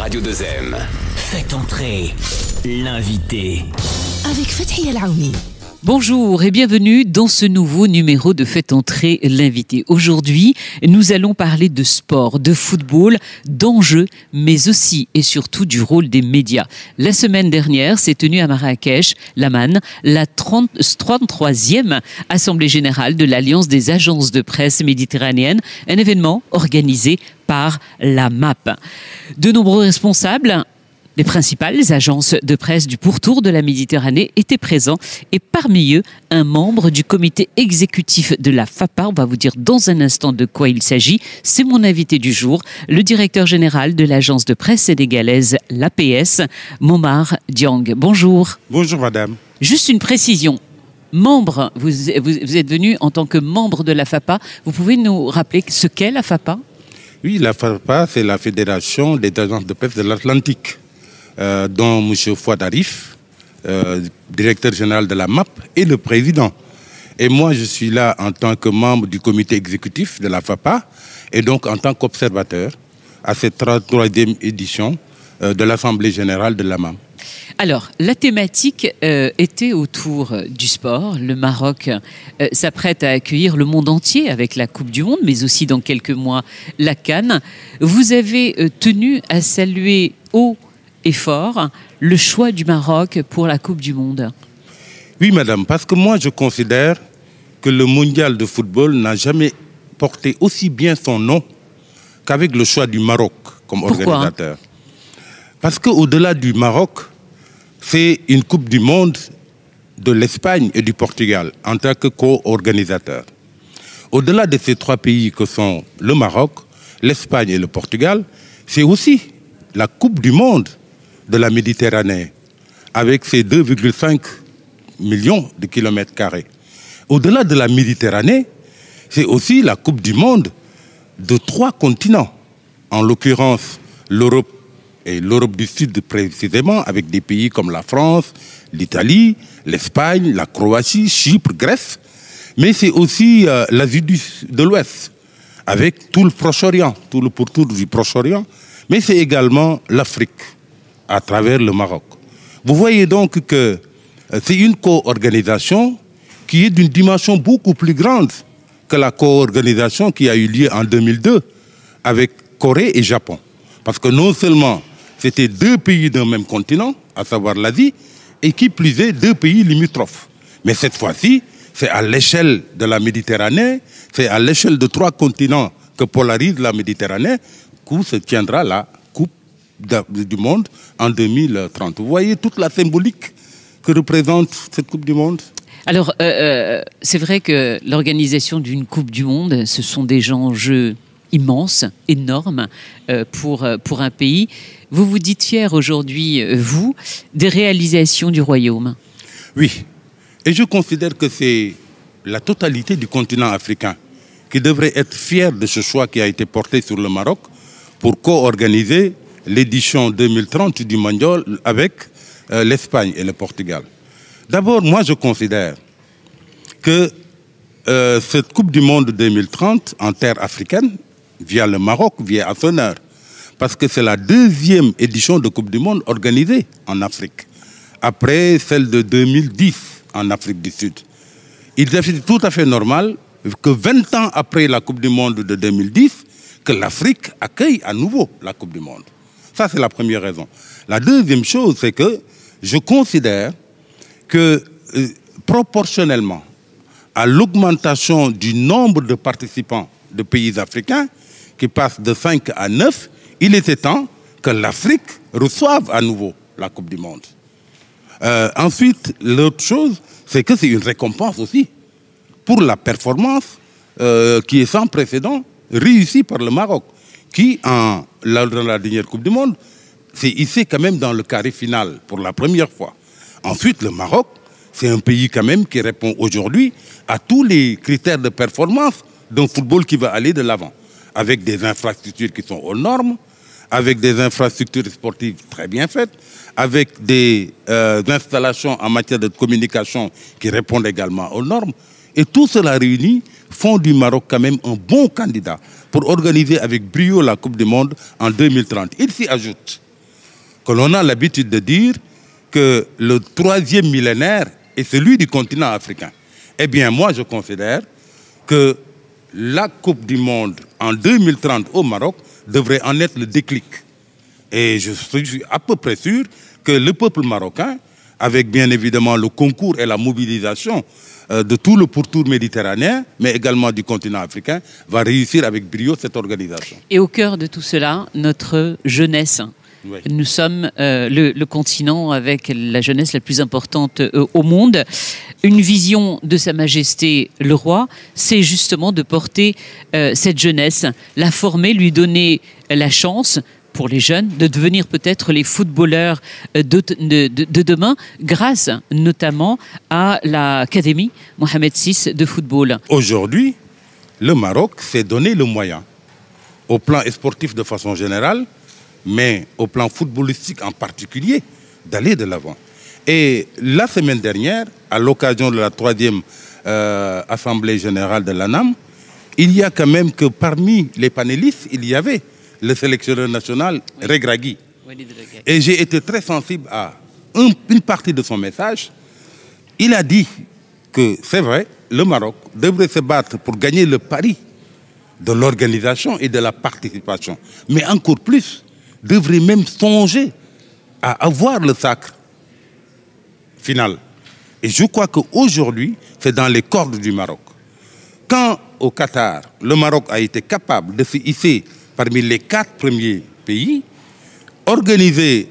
Radio 2M. Faites entrer l'invité. Avec Fathia El-Aouni. Bonjour et bienvenue dans ce nouveau numéro de Faites entrer l'invité. Aujourd'hui, nous allons parler de sport, de football, d'enjeux, mais aussi et surtout du rôle des médias. La semaine dernière s'est tenue à Marrakech, l'Amman, la 33e Assemblée générale de l'Alliance des agences de presse méditerranéennes, un événement organisé par la MAP. De nombreux responsables, les principales agences de presse du pourtour de la Méditerranée étaient présents et parmi eux, un membre du comité exécutif de la FAPA. On va vous dire dans un instant de quoi il s'agit. C'est mon invité du jour, le directeur général de l'agence de presse sénégalaise, l'APS, Momar Diang. Bonjour. Bonjour madame. Juste une précision. Membre, vous êtes venu en tant que membre de la FAPA. Vous pouvez nous rappeler ce qu'est la FAPA ? Oui, la FAPA, c'est la Fédération des agences de presse de l'Atlantique. Dont M. Fouad Arif, directeur général de la MAP, est le président. Et moi, je suis là en tant que membre du comité exécutif de la FAPA et donc en tant qu'observateur à cette 33e édition de l'Assemblée générale de la MAP. Alors, la thématique était autour du sport. Le Maroc s'apprête à accueillir le monde entier avec la Coupe du Monde, mais aussi dans quelques mois la CAN. Vous avez tenu à saluer haut et fort le choix du Maroc pour la Coupe du Monde. Oui, madame, parce que moi, je considère que le mondial de football n'a jamais porté aussi bien son nom qu'avec le choix du Maroc comme organisateur. Parce qu'au-delà du Maroc, c'est une Coupe du Monde de l'Espagne et du Portugal en tant que co-organisateurs. Au-delà de ces trois pays que sont le Maroc, l'Espagne et le Portugal, c'est aussi la Coupe du Monde de la Méditerranée, avec ses 2,5 millions de kilomètres carrés. Au-delà de la Méditerranée, c'est aussi la Coupe du Monde de 3 continents, en l'occurrence l'Europe et l'Europe du Sud précisément, avec des pays comme la France, l'Italie, l'Espagne, la Croatie, Chypre, Grèce, mais c'est aussi l'Asie de l'Ouest, avec tout le Proche-Orient, tout le pourtour du Proche-Orient, mais c'est également l'Afrique, à travers le Maroc. Vous voyez donc que c'est une co-organisation qui est d'une dimension beaucoup plus grande que la co-organisation qui a eu lieu en 2002 avec Corée et Japon. Parce que non seulement c'était 2 pays d'un même continent, à savoir l'Asie, et qui plus est 2 pays limitrophes. Mais cette fois-ci, c'est à l'échelle de la Méditerranée, c'est à l'échelle de 3 continents que polarise la Méditerranée où se tiendra la Coupe du Monde en 2030. Vous voyez toute la symbolique que représente cette Coupe du Monde ? Alors, c'est vrai que l'organisation d'une Coupe du Monde, ce sont des enjeux immenses, énormes pour un pays. Vous vous dites fier aujourd'hui, vous, des réalisations du Royaume ? Oui, et je considère que c'est la totalité du continent africain qui devrait être fier de ce choix qui a été porté sur le Maroc pour co-organiser l'édition 2030 du Mondial avec l'Espagne et le Portugal. D'abord, moi je considère que cette Coupe du Monde 2030 en terre africaine, via le Maroc, via son honneur, parce que c'est la 2e édition de Coupe du Monde organisée en Afrique, après celle de 2010 en Afrique du Sud. Il est tout à fait normal que 20 ans après la Coupe du Monde de 2010, que l'Afrique accueille à nouveau la Coupe du Monde. Ça, c'est la première raison. La deuxième chose, c'est que je considère que proportionnellement à l'augmentation du nombre de participants de pays africains, qui passe de 5 à 9, il était temps que l'Afrique reçoive à nouveau la Coupe du Monde. Ensuite, l'autre chose, c'est que c'est une récompense aussi pour la performance qui est sans précédent réussie par le Maroc, qui, dans la dernière Coupe du Monde, s'est hissé quand même dans le carré final pour la première fois. Ensuite, le Maroc, c'est un pays quand même qui répond aujourd'hui à tous les critères de performance d'un football qui va aller de l'avant, avec des infrastructures qui sont aux normes, avec des infrastructures sportives très bien faites, avec des installations en matière de communication qui répondent également aux normes. Et tout cela réuni font du Maroc quand même un bon candidat pour organiser avec brio la Coupe du Monde en 2030. Il s'y ajoute que l'on a l'habitude de dire que le troisième millénaire est celui du continent africain. Eh bien, moi, je considère que la Coupe du Monde en 2030 au Maroc devrait en être le déclic. Et je suis à peu près sûr que le peuple marocain, avec bien évidemment le concours et la mobilisation de tout le pourtour méditerranéen, mais également du continent africain, va réussir avec brio cette organisation. Et au cœur de tout cela, notre jeunesse. Oui. Nous sommes le continent avec la jeunesse la plus importante au monde. Une vision de Sa Majesté le Roi, c'est justement de porter cette jeunesse, la former, lui donner la chance pour les jeunes de devenir peut-être les footballeurs de demain, grâce notamment à l'Académie Mohamed VI de football. Aujourd'hui, le Maroc s'est donné le moyen, au plan sportif de façon générale, mais au plan footballistique en particulier, d'aller de l'avant. Et la semaine dernière, à l'occasion de la 3e Assemblée générale de l'ANAM, il y a quand même que parmi les panélistes, il y avait le sélectionneur national Regragui. Et j'ai été très sensible à une partie de son message. Il a dit que c'est vrai, le Maroc devrait se battre pour gagner le pari de l'organisation et de la participation. Mais encore plus, devrait même songer à avoir le sacre final. Et je crois qu'aujourd'hui, c'est dans les cordes du Maroc. Quand au Qatar, le Maroc a été capable de se hisser parmi les 4 premiers pays, organiser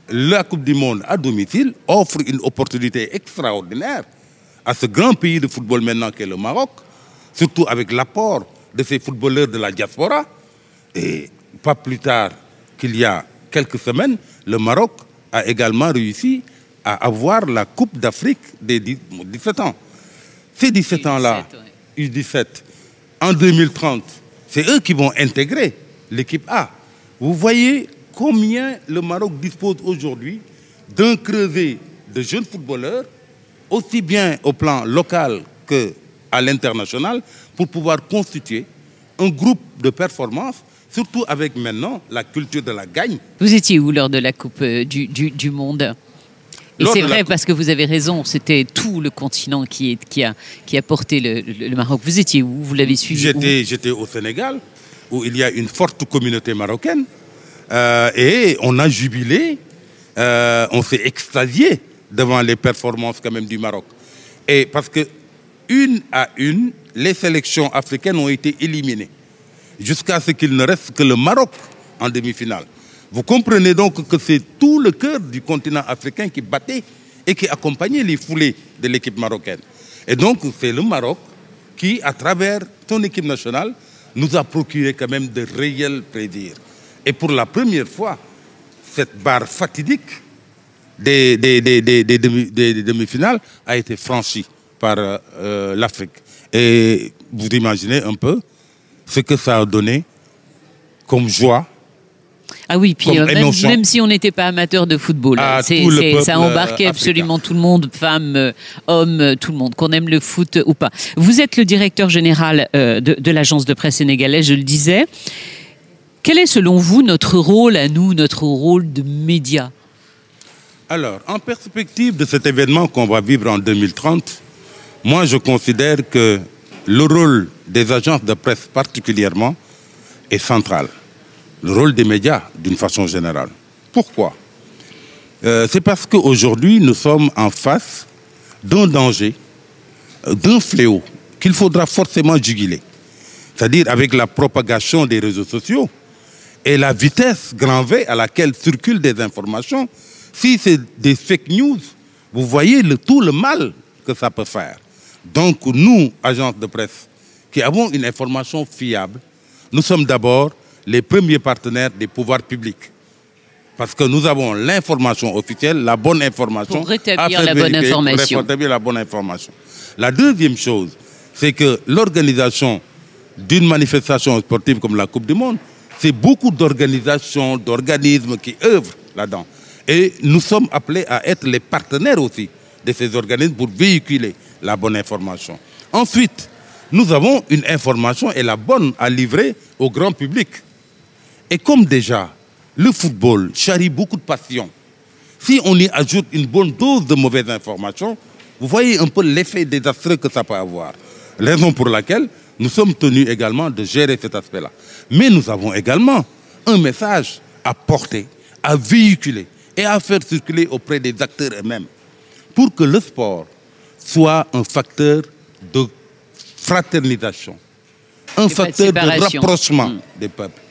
la Coupe du Monde à domicile offre une opportunité extraordinaire à ce grand pays de football maintenant qu'est le Maroc, surtout avec l'apport de ces footballeurs de la diaspora. Et pas plus tard qu'il y a quelques semaines, le Maroc a également réussi à avoir la Coupe d'Afrique des 17 ans. Ces 17 ans-là, U17, en 2030, c'est eux qui vont intégrer l'équipe A. Vous voyez combien le Maroc dispose aujourd'hui d'un creuset de jeunes footballeurs, aussi bien au plan local qu'à l'international, pour pouvoir constituer un groupe de performance, surtout avec maintenant la culture de la gagne. Vous étiez où lors de la Coupe du Monde ? Et c'est vrai, parce que vous avez raison, c'était tout le continent qui a porté le Maroc. Vous étiez où? Vous l'avez suivi? J'étais au Sénégal, où il y a une forte communauté marocaine. Et on a jubilé, on s'est extasié devant les performances quand même du Maroc. Et parce que, une à une, les sélections africaines ont été éliminées, jusqu'à ce qu'il ne reste que le Maroc en demi-finale. Vous comprenez donc que c'est tout le cœur du continent africain qui battait et qui accompagnait les foulées de l'équipe marocaine. Et donc, c'est le Maroc qui, à travers son équipe nationale, nous a procuré quand même de réels plaisirs. Et pour la première fois, cette barre fatidique des demi-finales a été franchie par l'Afrique. Et vous imaginez un peu ce que ça a donné comme joie. Ah oui, puis même si on n'était pas amateur de football, ça embarquait absolument tout le monde, femmes, hommes, tout le monde, qu'on aime le foot ou pas. Vous êtes le directeur général de l'agence de presse sénégalaise, je le disais. Quel est selon vous notre rôle à nous, notre rôle de médias? Alors, en perspective de cet événement qu'on va vivre en 2030, moi je considère que le rôle des agences de presse particulièrement est central. Le rôle des médias d'une façon générale. Pourquoi? C'est parce qu'aujourd'hui nous sommes en face d'un danger, d'un fléau qu'il faudra forcément juguler. C'est-à-dire avec la propagation des réseaux sociaux et la vitesse grand V à laquelle circulent des informations. Si c'est des fake news, vous voyez tout le mal que ça peut faire. Donc nous, agences de presse, qui avons une information fiable, nous sommes d'abord les premiers partenaires des pouvoirs publics. Parce que nous avons l'information officielle, la bonne information. Pour rétablir la bonne information. Pour rétablir la bonne information. La deuxième chose, c'est que l'organisation d'une manifestation sportive comme la Coupe du Monde, c'est beaucoup d'organisations, d'organismes qui œuvrent là-dedans. Et nous sommes appelés à être les partenaires aussi de ces organismes pour véhiculer la bonne information. Ensuite, nous avons une information et la bonne à livrer au grand public. Et comme déjà, le football charrie beaucoup de passion. Si on y ajoute une bonne dose de mauvaises informations, vous voyez un peu l'effet désastreux que ça peut avoir. Raison pour laquelle nous sommes tenus également de gérer cet aspect-là. Mais nous avons également un message à porter, à véhiculer et à faire circuler auprès des acteurs eux-mêmes pour que le sport soit un facteur de fraternisation, un facteur de rapprochement des peuples.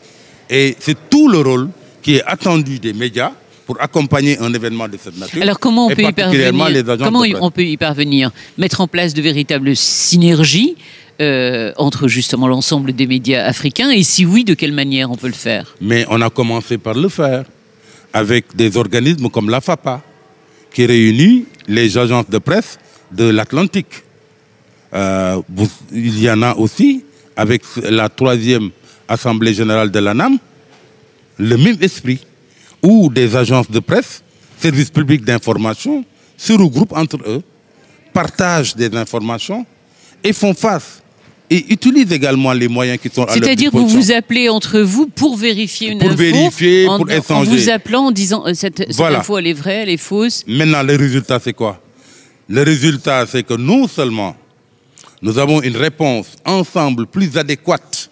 Et c'est tout le rôle qui est attendu des médias pour accompagner un événement de cette nature. Alors comment on peut y parvenir? Mettre en place de véritables synergies entre justement l'ensemble des médias africains, et si oui, de quelle manière on peut le faire? Mais on a commencé par le faire avec des organismes comme la FAPA, qui réunit les agences de presse de l'Atlantique. Il y en a aussi avec la 3e Assemblée générale de l'ANAM, le même esprit, où des agences de presse, services publics d'information, se regroupent entre eux, partagent des informations et font face. Et utilisent également les moyens qui sont à leur disposition. C'est-à-dire que vous vous appelez entre vous pour vérifier une info, pour échanger. En vous appelant, en disant cette info elle est vraie, elle est fausse. Maintenant, le résultat c'est quoi? Le résultat c'est que non seulement nous avons une réponse ensemble plus adéquate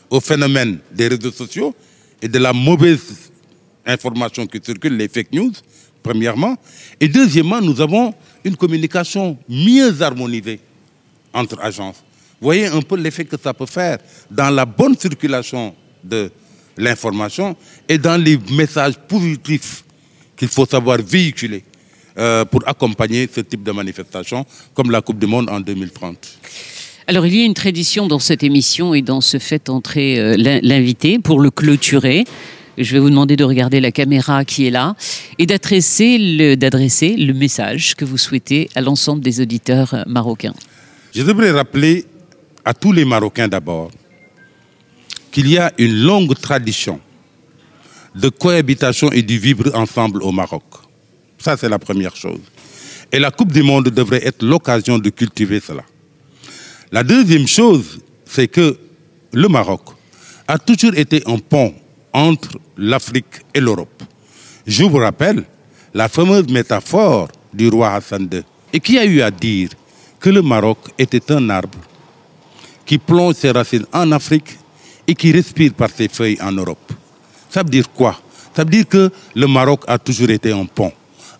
au phénomène des réseaux sociaux et de la mauvaise information qui circule, les fake news, premièrement. Et deuxièmement, nous avons une communication mieux harmonisée entre agences. Vous voyez un peu l'effet que ça peut faire dans la bonne circulation de l'information et dans les messages positifs qu'il faut savoir véhiculer pour accompagner ce type de manifestation comme la Coupe du Monde en 2030. Alors, il y a une tradition dans cette émission et dans ce fait entrer l'invité pour le clôturer. Je vais vous demander de regarder la caméra qui est là et d'adresser le message que vous souhaitez à l'ensemble des auditeurs marocains. Je devrais rappeler à tous les Marocains d'abord qu'il y a une longue tradition de cohabitation et de vivre ensemble au Maroc. Ça, c'est la première chose. Et la Coupe du Monde devrait être l'occasion de cultiver cela. La deuxième chose, c'est que le Maroc a toujours été un pont entre l'Afrique et l'Europe. Je vous rappelle la fameuse métaphore du roi Hassan II, et qui a eu à dire que le Maroc était un arbre qui plonge ses racines en Afrique et qui respire par ses feuilles en Europe. Ça veut dire quoi? Ça veut dire que le Maroc a toujours été un pont,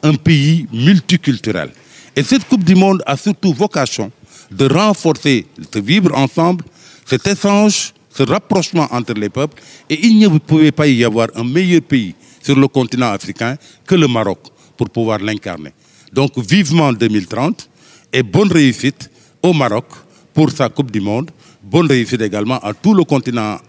un pays multiculturel. Et cette Coupe du Monde a surtout vocation de renforcer ce vivre ensemble, cet échange, ce rapprochement entre les peuples. Et il ne pouvait pas y avoir un meilleur pays sur le continent africain que le Maroc pour pouvoir l'incarner. Donc vivement 2030 et bonne réussite au Maroc pour sa Coupe du Monde. Bonne réussite également à tout le continent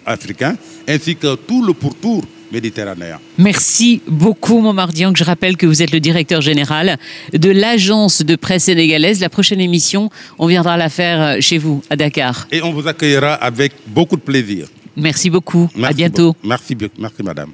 africain ainsi que tout le pourtour méditerranéen. Merci beaucoup, Momar Dieng. Je rappelle que vous êtes le directeur général de l'agence de presse sénégalaise. La prochaine émission, on viendra la faire chez vous, à Dakar. Et on vous accueillera avec beaucoup de plaisir. Merci beaucoup. Merci à bientôt. Merci, madame.